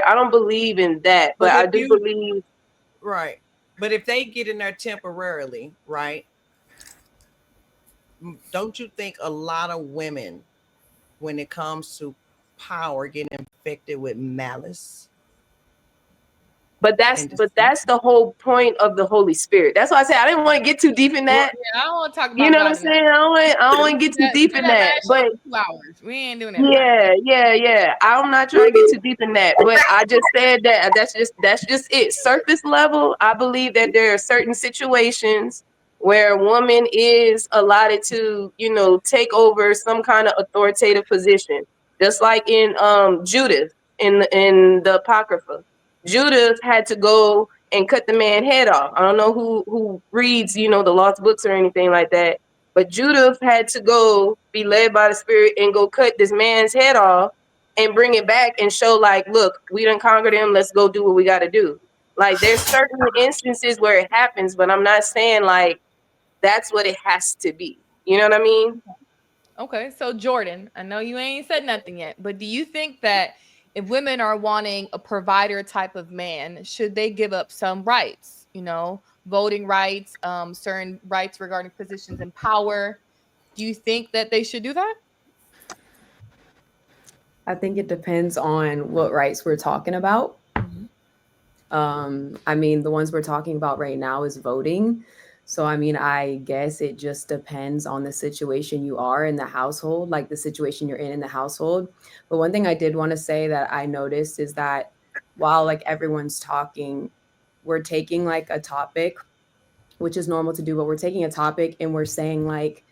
I don't believe in that, but I do believe. Right. But if they get in there temporarily, right? Don't you think a lot of women, when it comes to power, get infected with malice? But that's the whole point of the Holy Spirit. That's why I said I didn't want to get too deep in Well, that. yeah, I don't want to talk You about know what I'm God in that. saying? I don't want to get too deep in that. Show But for 2 hours. We ain't doing that tonight. yeah. I'm not trying to get too deep in that. But I just said that that's just it. Surface level, I believe that there are certain situations where a woman is allotted to, take over some kind of authoritative position. Just like in Judith in the Apocrypha. Judith had to go and cut the man head off. I don't know who reads, the lost books or anything like that. But Judith had to go be led by the Spirit and go cut this man's head off and bring it back and show like, look, we done conquered him. Let's go do what we got to do. Like there's certain instances where it happens, but I'm not saying like that's what it has to be. You know what I mean? Okay, so Jordan, I know you ain't said nothing yet, but do you think that if women are wanting a provider type of man, should they give up some rights? Voting rights, certain rights regarding positions in power. Do you think that they should do that? I think it depends on what rights we're talking about. I mean, the ones we're talking about right now is voting. So, I mean, I guess it just depends on the situation you are in the household, like the situation you're in the household. But one thing I did want to say that I noticed is that while like everyone's talking, we're taking like a topic, which is normal to do, but we're taking a topic and we're saying like,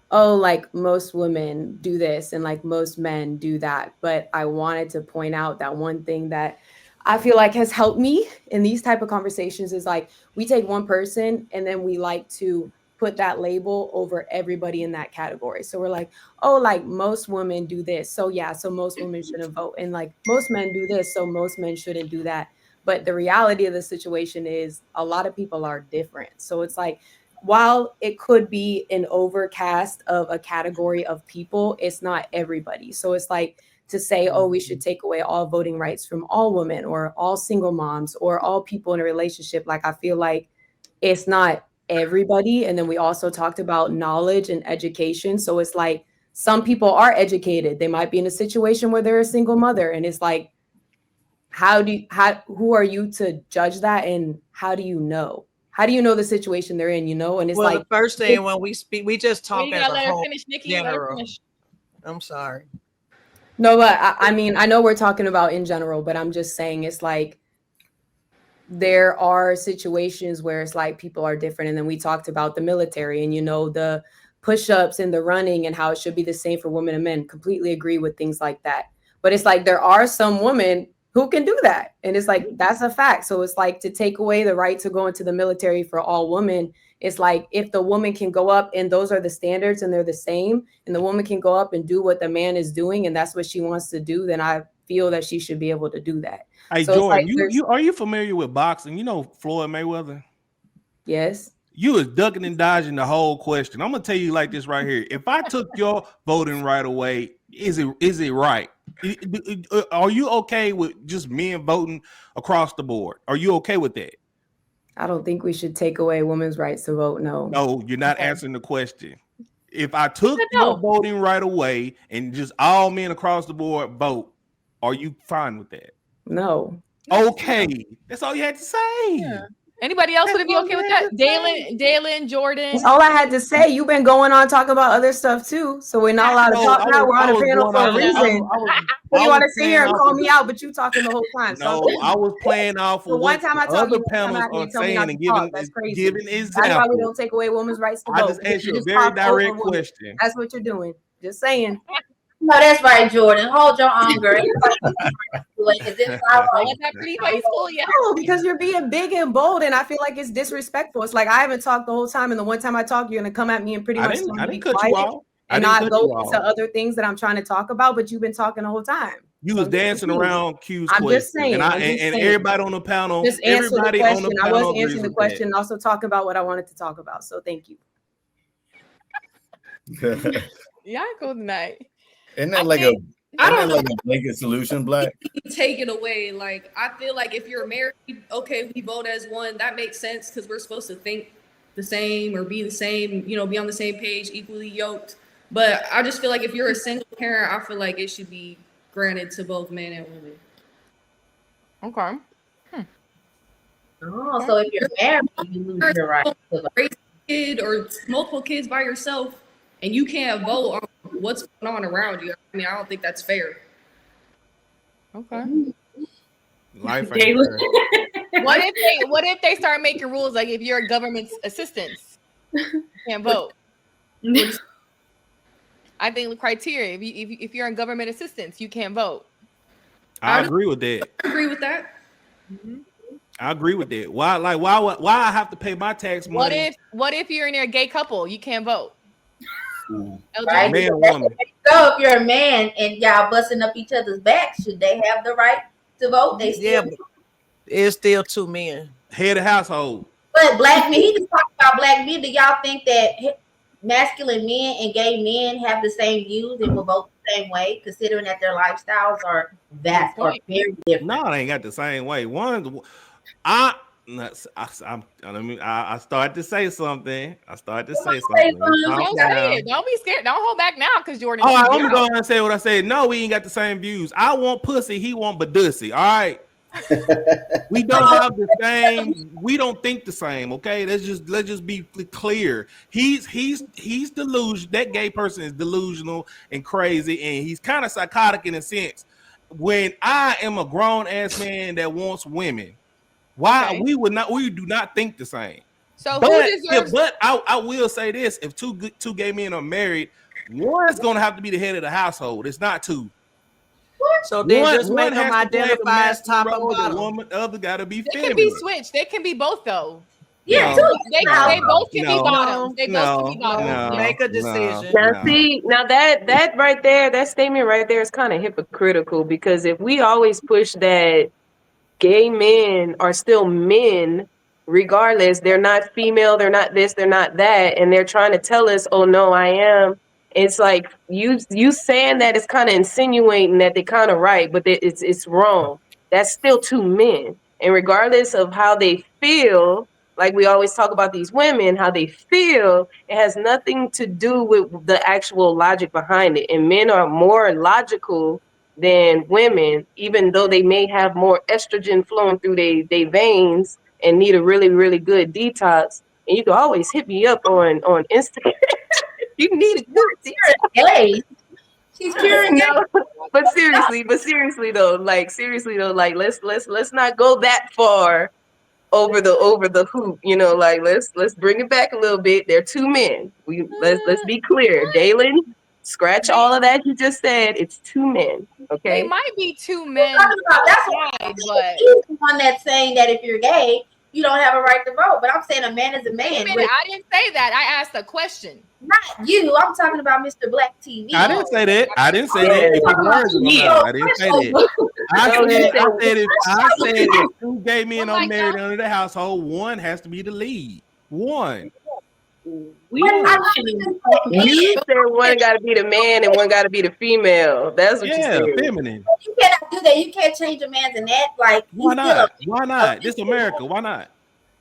oh, like most women do this and like most men do that. But I wanted to point out that one thing that I feel like has helped me in these type of conversations is like we take one person and then we like to put that label over everybody in that category. So we're like, oh, like most women do this. So yeah, so most women shouldn't vote. And like most men do this. So most men shouldn't do that. But the reality of the situation is a lot of people are different. So it's like, while it could be an overcast of a category of people, it's not everybody. So it's like to say, oh, we should take away all voting rights from all women or all single moms or all people in a relationship. Like, I feel like it's not everybody. And then we also talked about knowledge and education. So it's like some people are educated. They might be in a situation where they're a single mother. And it's like, who are you to judge that? And how do you know? How do you know the situation they're in, And it's well, like the first thing when we speak, we just talk as a whole finish, Nikki. general. I'm sorry. No, but I mean, I know we're talking about in general, but I'm just saying it's like there are situations where it's like people are different. And then we talked about the military and, the push-ups and the running and how it should be the same for women and men. Completely agree with things like that. But it's like there are some women who can do that. And it's like, that's a fact. So it's like to take away the right to go into the military for all women. It's like if the woman can go up and those are the standards and they're the same, and the woman can go up and do what the man is doing and that's what she wants to do, then I feel that she should be able to do that. Hey, so Jordan, like are you familiar with boxing? Floyd Mayweather? Yes. You was ducking and dodging the whole question. I'm gonna tell you like this right here. If I took your voting right away, is it right? Are you okay with just men voting across the board? Are you okay with that? I don't think we should take away women's rights to vote. No, you're not answering the question. If I took your voting right away and just all men across the board vote, are you fine with that? No. Okay, that's all you had to say. Yeah. Anybody else would be okay with that? Dalen, Jordan. That's all I had to say. You've been going on talking about other stuff too, so we're not allowed to talk now. We're on a panel for a reason. You want to sit here and call me out, but you talking the whole time. No, I was playing off of what other panels are saying and giving examples. That's why we don't take away women's rights to vote. I just asked you a very direct question. That's what you're doing. Just saying. No, that's right, Jordan. Hold your own, girl. Because you're being big and bold, and I feel like it's disrespectful. It's like I haven't talked the whole time, and the one time I talk, you're gonna come at me and pretty much I didn't cut you off. And not go into other things that I'm trying to talk about, but you've been talking the whole time. You was dancing around Q's question. I'm just saying. And everybody on the panel, just answer the question. I was answering the question and also talk about what I wanted to talk about. So thank you. Yeah, cool tonight. Isn't that like a I Isn't don't that know. like a blanket solution, Black? Take it away. Like I feel like if you're married, okay, we vote as one. That makes sense because we're supposed to think the same or be the same. You know, be on the same page, equally yoked. But I just feel like if you're a single parent, I feel like it should be granted to both men and women. Okay. Oh, so if you're married, you lose your right to vote. Raise a kid or multiple kids by yourself, and you can't vote on what's going on around you. I mean, I don't think that's fair. Okay. Life ain't fair. What if they start making rules like if you're a government assistant, you can't vote? I think the criteria if you're in government assistance, you can't vote. I agree with that. I agree with that. I agree with that. Why I have to pay my tax money? What if you're in a gay couple, you can't vote? Right? Man or woman. So if you're a man and y'all busting up each other's backs, should they have the right to vote? They still but it's still 2 men. Head of household. But black men, he just talked about black men. Do y'all think that masculine men and gay men have the same views and will vote the same way, considering that their lifestyles are vast or very different? No, they ain't got the same way. I started to say something. Calm Don't say it. Don't be scared. Don't hold back now, because Jordan. Oh, I'm gonna go and say what I said. No, we ain't got the same views. I want pussy. He want badussy. All right. We don't have the same. We don't think the same. Okay, let's just be clear. He's delusional. That gay person is delusional and crazy, and he's kind of psychotic in a sense. When I am a grown ass man that wants women, why we do not think the same. So but, who deserves? But I will say this: if two gay men are married, one's gonna have to be the head of the household. It's not two. So then just make them identify as top and the bottom. woman, the other got to be They feminine. can be switched. They can be both though. Yeah, they both can be bottoms. They both can be bottoms. Make a decision. Now that right there, that statement right there is kind of hypocritical, because if we always push that gay men are still men, regardless, they're not female, they're not this, they're not that, and they're trying to tell us, oh no, I am. It's like you saying that is kind of insinuating that they're kind of right, but it's wrong. That's still two men, and regardless of how they feel, like we always talk about these women, how they feel, it has nothing to do with the actual logic behind it. And men are more logical than women, even though they may have more estrogen flowing through their veins and need a really, really good detox. And you can always hit me up on Instagram. You need a good detox. She's curing no, but seriously though, let's not go that far over the hoop, like let's bring it back a little bit. They're two men. Let's be clear. Dalen, scratch all of that you just said. It's two men. Okay. They might be two men. But he's the one that's saying that if you're gay, you don't have a right to vote. But I'm saying a man is a man. I didn't say that. I asked a question. Not you. I'm talking about Mr. Black TV. I didn't say that. I didn't say that. If it words in my mouth, I didn't say that. I said if two gay men are married under the household, one has to be the lead. One. You said one got to be the man and one got to be the female. That's what you said. Feminine. You cannot do that. You can't change a man's anatomy. Like, why not? Why not? This is America. Why not?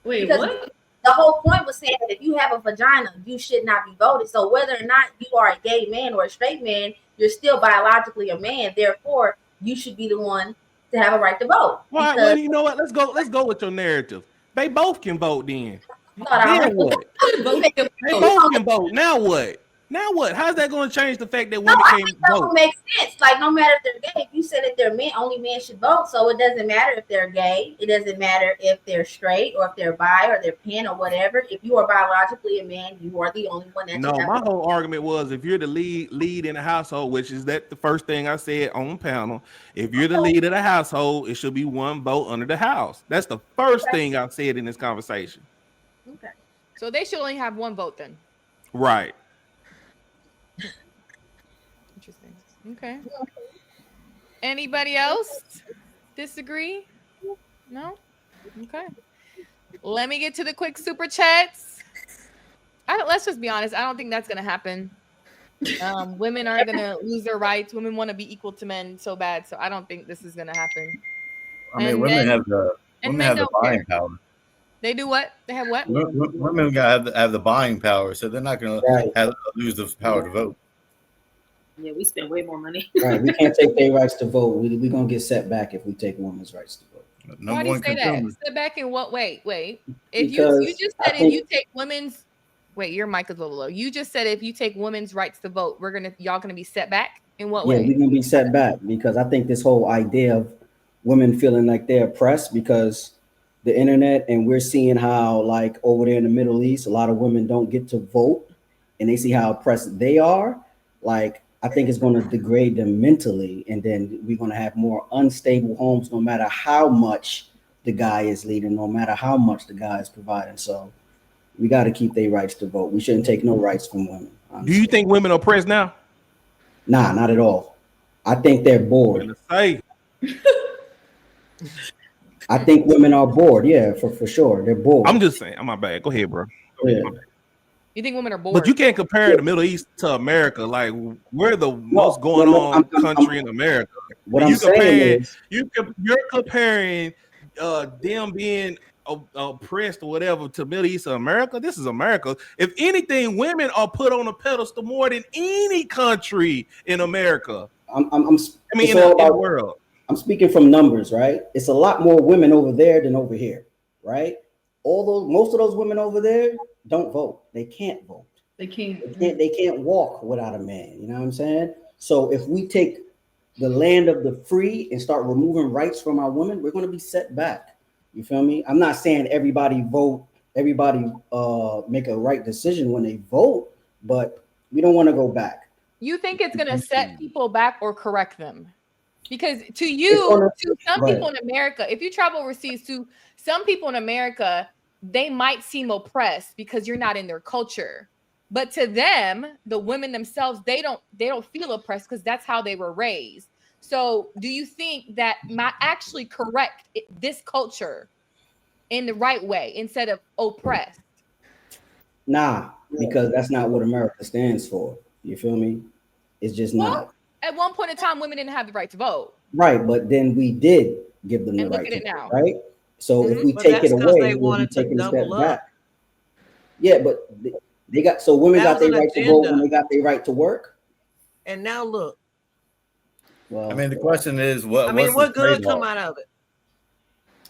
Wait, what? The whole point was saying that if you have a vagina, you should not be voted. So whether or not you are a gay man or a straight man, you're still biologically a man. Therefore, you should be the one to have a right to vote. Why? Well, you know what? Let's go with your narrative. They both can vote then. Then what? They both can vote. Now what? Now what? How's that going to change the fact that women can't vote? That makes sense. Like, no matter if they're gay, if you said that they're men, only men should vote. So it doesn't matter if they're gay. It doesn't matter if they're straight or if they're bi or they're pan or whatever. If you are biologically a man, you are the only one that. No, my whole argument was if you're the lead in the household, which is that the first thing I said on the panel. If you're the lead of the household, it should be one vote under the house. That's the first thing I said in this conversation. Okay. So they should only have one vote then. Right. Interesting. Okay. Anybody else disagree? No? Okay. Let me get to the quick super chats. Let's just be honest. I don't think that's going to happen. Women are gonna lose their rights. Women want to be equal to men so bad. So I don't think this is gonna happen. I mean, And women men have the and women men have the don't buying care. power. They do what? They have what? Women have the buying power, so they're not going to Right. have lose the power to vote. Yeah, we spend way more money. Right. We can't take their rights to vote. We're gonna get set back if we take women's rights to vote. Why Number do you one say that? consumer. Step back in what way? Wait. If you Because just I said if you think take women's wait, your mic is a little low. You just said if you take women's rights to vote, y'all gonna be set back in what yeah, way? we're gonna be set back because I think this whole idea of women feeling like they're oppressed because the internet and we're seeing how like over there in the Middle East, a lot of women don't get to vote and they see how oppressed they are. Like I think it's gonna degrade them mentally, and then we're gonna have more unstable homes no matter how much the guy is leading, no matter how much the guy is providing. So we got to keep their rights to vote. We shouldn't take no rights from women. Do you Honestly. think women are oppressed now? Nah, not at all. I think they're bored. Say. I think women are bored. Yeah, for sure. They're bored. I'm just saying. I'm my bad. Go ahead, bro. Go ahead. Yeah. You think women are bored? But you can't compare the Middle East to America. Like we're the most Well, going no, on country in America. what And I'm saying is, you're comparing them being oppressed or whatever to Middle East of America. This is America. If anything, women are put on a pedestal more than any country in America. I'm I mean, it's in all the about. world. I'm speaking from numbers, right? It's a lot more women over there than over here, right? Most of those women over there don't vote. They can't vote. They can't. They can't walk without a man. You know what I'm saying? So if we take the land of the free and start removing rights from our women, we're going to be set back. You feel me? I'm not saying everybody vote, everybody make a right decision when they vote, but we don't want to go back. You think it's gonna set people back or correct them? Because to some people in America, if you travel overseas, to some people in America, they might seem oppressed because you're not in their culture. But to them, the women themselves, they don't feel oppressed because that's how they were raised. So do you think that might actually correct this culture in the right way instead of oppressed? Nah, because that's not what America stands for. You feel me? It's just not. At one point in time, women didn't have the right to vote. Right, but then we did give them the And look right at to it vote, now. right? So if we But take that's it 'cause away, they we'll be wanted to taking a step double up. back. Yeah, but they got so women That got was their an right to vote when agenda. they got their right to work. And now look. Well, I mean, the question is, what What good come out of it?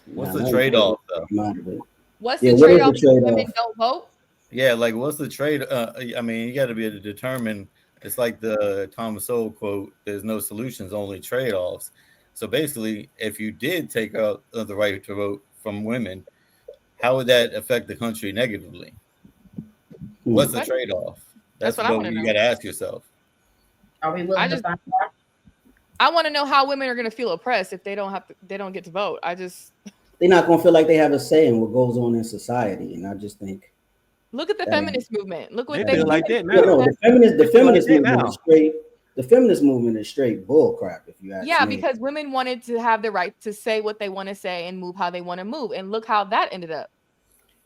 What's nah, the that trade-off, ain't though? come out of it. What's Yeah, the what is trade-off the if women trade-off? don't vote? Yeah, like what's the trade? I mean, you got to be able to determine. It's like the Thomas Sowell quote: "There's no solutions, only trade-offs." So basically, if you did take out the right to vote from women, how would that affect the country negatively? What's the What? trade-off? That's That's what I what want to you know. got to ask yourself. Are we willing to find out? I want to know how women are going to feel oppressed if they don't get to vote. They're not gonna feel like they have a say in what goes on in society, and I just think Look at the that ain't. feminist movement. Look what They they feel do. like that Yeah, now. no, the They feel like feminist that movement now. is straight. The feminist movement is straight bull crap, if you ask Yeah, me. because women wanted to have the right to say what they want to say and move how they want to move. And look how that ended up.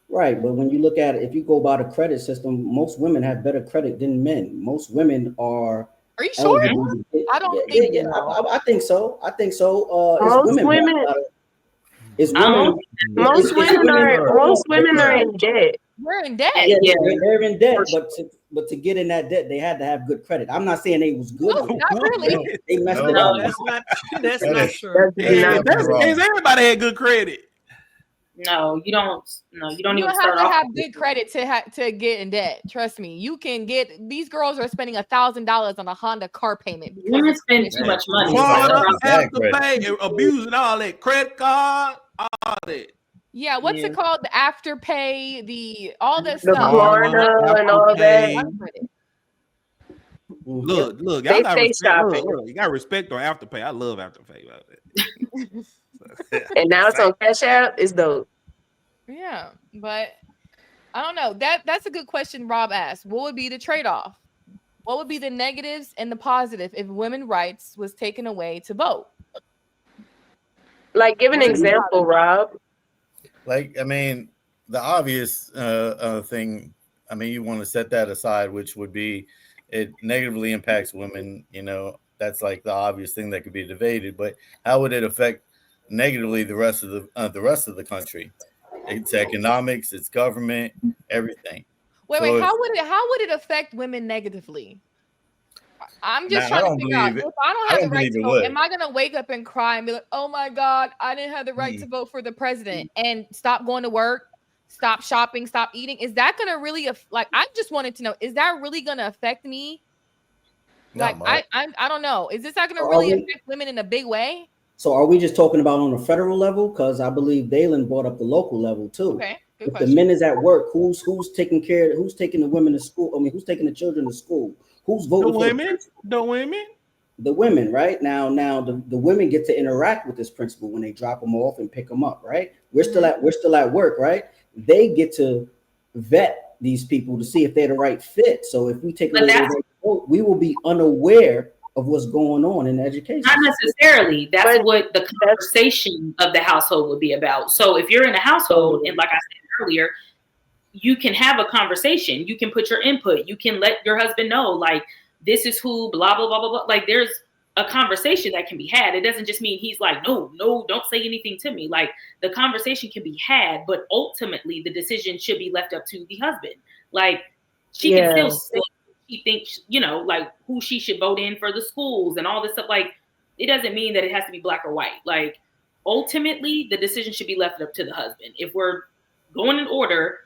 Right, but when you look at it, if you go by the credit system, most women have better credit than men. Most women are Are you sure? eligible to get. I don't Yeah, think yeah, so. I think so. I think so. It's Most women. women, It's most women. most women are in debt. We're in debt. Yeah, Yeah. they're in debt, but to get in that debt, they had to have good credit. I'm not saying they was good No, with it. not really. They messed it No, up. That's not that's That not is- true. That's That's not definitely That's the wrong. case. Everybody had good credit. No, you don't. No, you don't You even don't have start to off. have good credit to get in debt. Trust me. You can get these girls are spending $1,000 on a Honda car payment because Women it's spend too much money. Yeah, That's the Quarter, that's problem. bad credit. after pay, abusing all that credit card, all that. yeah, what's it called? The afterpay, all that The stuff. Klarna and all that. Afterpay. Mhm. Look, y'all They got pay respect. shopping. Look, you got respect on afterpay. I love afterpay. And now it's on Cash App. It's dope. Yeah, but I don't know. That's a good question Rob asked. What would be the trade-off? What would be the negatives and the positive if women's rights was taken away to vote? Like, give an What would be example, Rob. Like, I mean, the obvious thing. I mean, you want to set that aside, which would be it negatively impacts women. That's like the obvious thing that could be debated. But how would it affect negatively the rest of the country? It's economics, it's government, everything. Wait, So if how would it affect women negatively? I'm just now, I trying to don't figure out believe it. if I don't I have the don't right believe to it vote, would. am I gonna wake up and cry and be like, oh my God, I didn't have the right to vote for the president and stop going to work, stop shopping, stop eating? Is that gonna really like I just wanted to know, is that really gonna affect me? Not Like much. I don't know. Is this not gonna So are really we? affect women in a big way? So are we just talking about on a federal level? Because I believe Dalen brought up the local level too. Okay, good If the question. men is at work, who's taking care? Who's taking the women to school? I mean, who's taking the children to school? Who's The voting for the women, principal? the women. The women, right? Now the women get to interact with this principal when they drop them off and pick them up, right? We're still at work, right? They get to vet these people to see if they're the right fit. So if we take But away their that's right to vote, we will be unaware of what's going on in the education not system. necessarily. That's But what the that's conversation of the household would be about. So if you're in a household, and like I said earlier, you can have a conversation. You can put your input. You can let your husband know, like, this is who, blah, blah, blah, blah, blah. Like, there's a conversation that can be had. It doesn't just mean he's like, no, don't say anything to me. Like, the conversation can be had, but ultimately the decision should be left up to the husband. Like, she can still yeah. say she thinks, like, who she should vote in for the schools and all this stuff. Like, it doesn't mean that it has to be black or white. Like, ultimately, the decision should be left up to the husband. If we're going in order,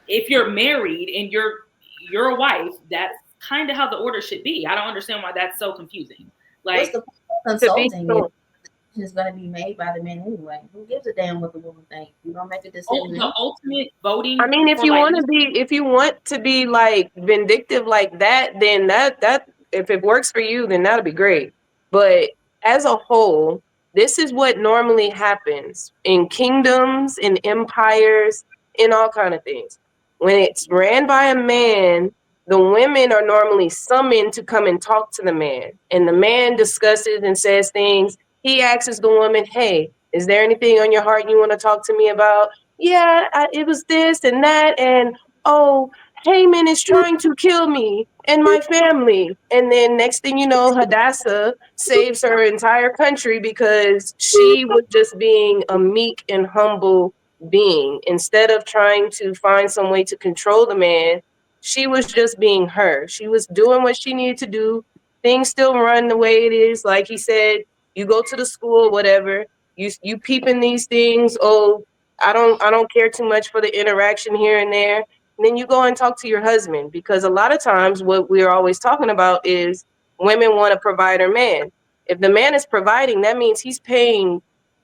if you're married and you're a wife, that's kind of how the order should be. I don't understand why that's so confusing. What's Like, the point of To be consulting if so, the decision is going to be made by the men anyway? Who gives a damn what the woman thinks? You don't make a decision. the ultimate I voting mean, for like, if you want to be like vindictive like that, then that if it works for you, then that'll be great. But as a whole, this is what normally happens in kingdoms, in empires, in all kind of things. When it's ran by a man, the women are normally summoned to come and talk to the man, and the man discusses and says things. He asks the woman, "Hey, is there anything on your heart you want to talk to me about?" Yeah, it was this and that, and oh, Haman is trying to kill me and my family. And then next thing you know, Hadassah saves her entire country because she was just being a meek and humble being. Instead of trying to find some way to control the man, she was just being her. She was doing what she needed to do. Things still run the way it is. Like he said, you go to the school, whatever. You peeping these things. Oh, I don't care too much for the interaction here and there. And then you go and talk to your husband, because a lot of times what we're always talking about is women want a provider man. If the man is providing, that means he's paying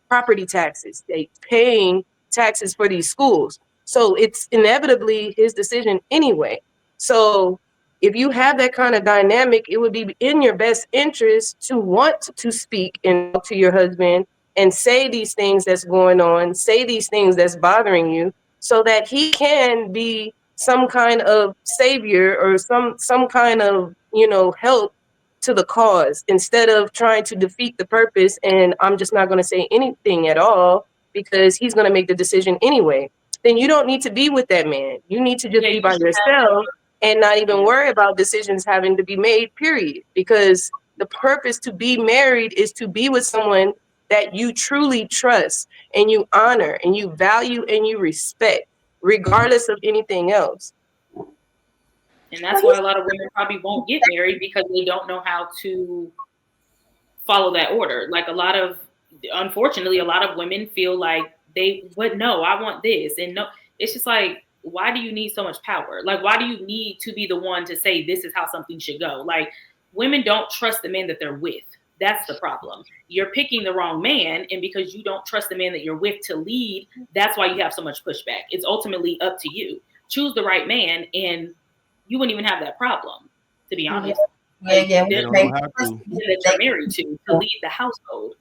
property taxes. They paying taxes for these schools. So it's inevitably his decision anyway. So if you have that kind of dynamic, it would be in your best interest to want to speak and talk to your husband and say these things that's going on, say these things that's bothering you, so that he can be some kind of savior or some kind of, help to the cause, instead of trying to defeat the purpose. And I'm just not going to say anything at all because he's going to make the decision anyway. Then you don't need to be with that man. You need to just yeah, be you by should have, yourself and not even yeah. worry about decisions having to be made, period. Because the purpose to be married is to be with someone that you truly trust and you honor and you value and you respect, regardless of anything else. And that's why a lot of women probably won't get married, because they don't know how to follow that order. Like, unfortunately, a lot of women feel like but no, I want this. And no, it's just like, why do you need so much power? Like, why do you need to be the one to say this is how something should go? Like, women don't trust the man that they're with. That's the problem. You're picking the wrong man. And because you don't trust the man that you're with to lead, that's why you have so much pushback. It's ultimately up to you. Choose the right man, and you wouldn't even have that problem, to be honest. Like, Yeah. They there's don't know how to. that you're married to lead the household.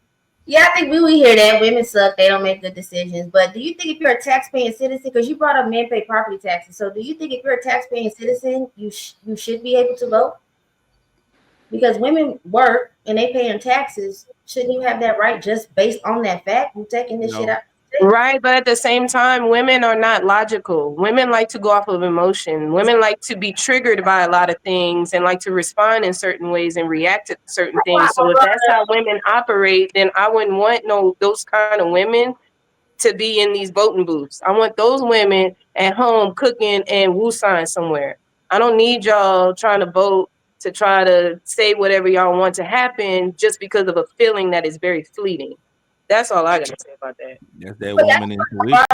Yeah, I think we hear that women suck. They don't make good decisions. But do you think if you're a tax-paying citizen, because you brought up men pay property taxes, so do you think if you're a tax-paying citizen, you should be able to vote? Because women work and they paying taxes, shouldn't you have that right just based on that fact? You taking this shit No, out of Right, but at the same time, women are not logical. Women like to go off of emotion. Women like to be triggered by a lot of things and like to respond in certain ways and react to certain things. So if that's how women operate, then I wouldn't want those kind of women to be in these voting booths. I want those women at home cooking and woosah somewhere. I don't need y'all trying to vote to try to say whatever y'all want to happen just because of a feeling that is very fleeting. That's all I gotta say about that. That's that But that's woman intuition.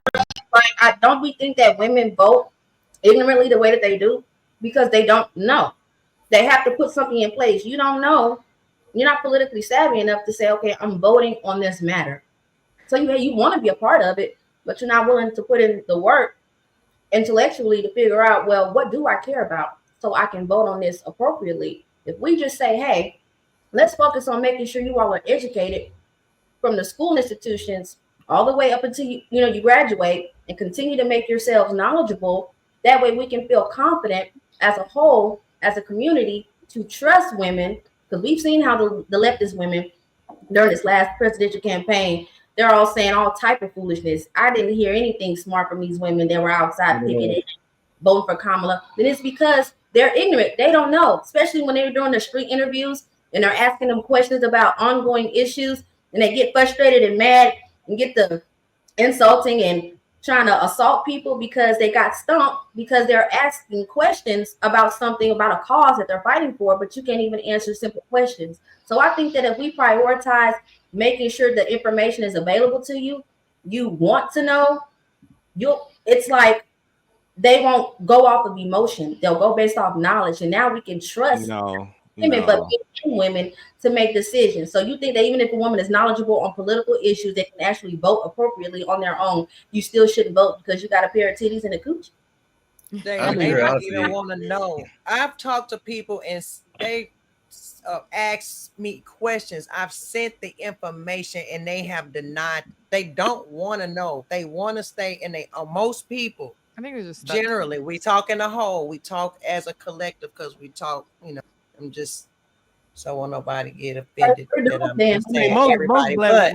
like, I don't we think that women vote ignorantly the way that they do because they don't know. They have to put something in place. You don't know. You're not politically savvy enough to say, okay, I'm voting on this matter. So you want to be a part of it, but you're not willing to put in the work intellectually to figure out, well, what do I care about so I can vote on this appropriately. If we just say, hey, let's focus on making sure you all are educated from the school institutions all the way up until you graduate and continue to make yourselves knowledgeable. That way we can feel confident as a whole, as a community, to trust women, because we've seen how the leftist women during this last presidential campaign, they're all saying all type of foolishness. I didn't hear anything smart from these women that were outside picketing, voting for Kamala. Then it's because they're ignorant. They don't know, especially when they're doing their street interviews and they're asking them questions about ongoing issues, and they get frustrated and mad and get the insulting and trying to assault people because they got stumped because they're asking questions about something, about a cause that they're fighting for, but you can't even answer simple questions. So I think that if we prioritize making sure that information is available to you, you want to know, it's like they won't go off of emotion. They'll go based off knowledge. And now we can trust women, but women to make decisions. So you think that even if a woman is knowledgeable on political issues, they can actually vote appropriately on their own, you still shouldn't vote because you got a pair of titties and a cooch? They don't even want to know. I've talked to people and they asked me questions. I've sent the information and they have denied. They don't want to know. They want to stay in most people. I think it's just generally we talk in a whole. We talk as a collective because we talk. I'm just so want nobody get offended that I'm just saying everybody. But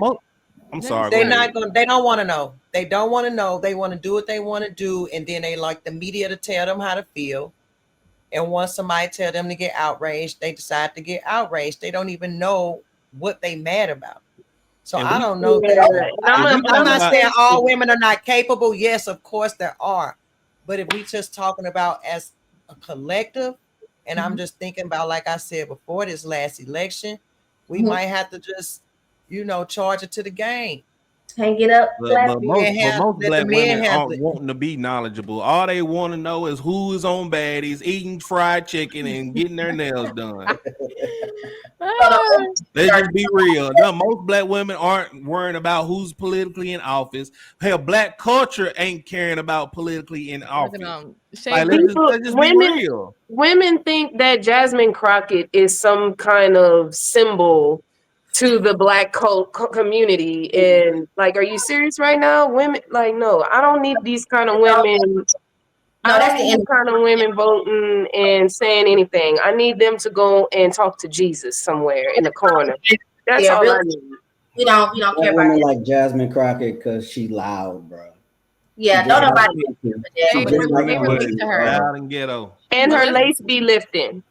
I'm sorry. They're not going. They don't want to know. They don't want to know. They want to do what they want to do, and then they like the media to tell them how to feel. And once somebody tell them to get outraged, they decide to get outraged. They don't even know what they mad about. So I don't know. I'm not saying all women are not capable. Yes, of course there are. But if we just talking about as a collective, and I'm just thinking about, like I said before, this last election, we might have to just, charge it to the game. Hang it up. But most black women aren't wanting to be knowledgetable. All they want to know is who is on baddies, eating fried chicken and getting their nails done. Let's just be real. No, most black women aren't worrying about who's politically in office. Hell, black culture ain't caring about politically in office. Like, let's just be real. Women think that Jasmine Crockett is some kind of symbol to the black community, and like, are you serious right now? Women, like, no, I don't need these kind of women. I don't need these kind of women voting and saying anything. I need them to go and talk to Jesus somewhere in the corner. That's all I need. We don't care about women like Jasmine Crockett because she loud, bro. Yeah, don't nobody. Loud and ghetto. And her lace be lifting.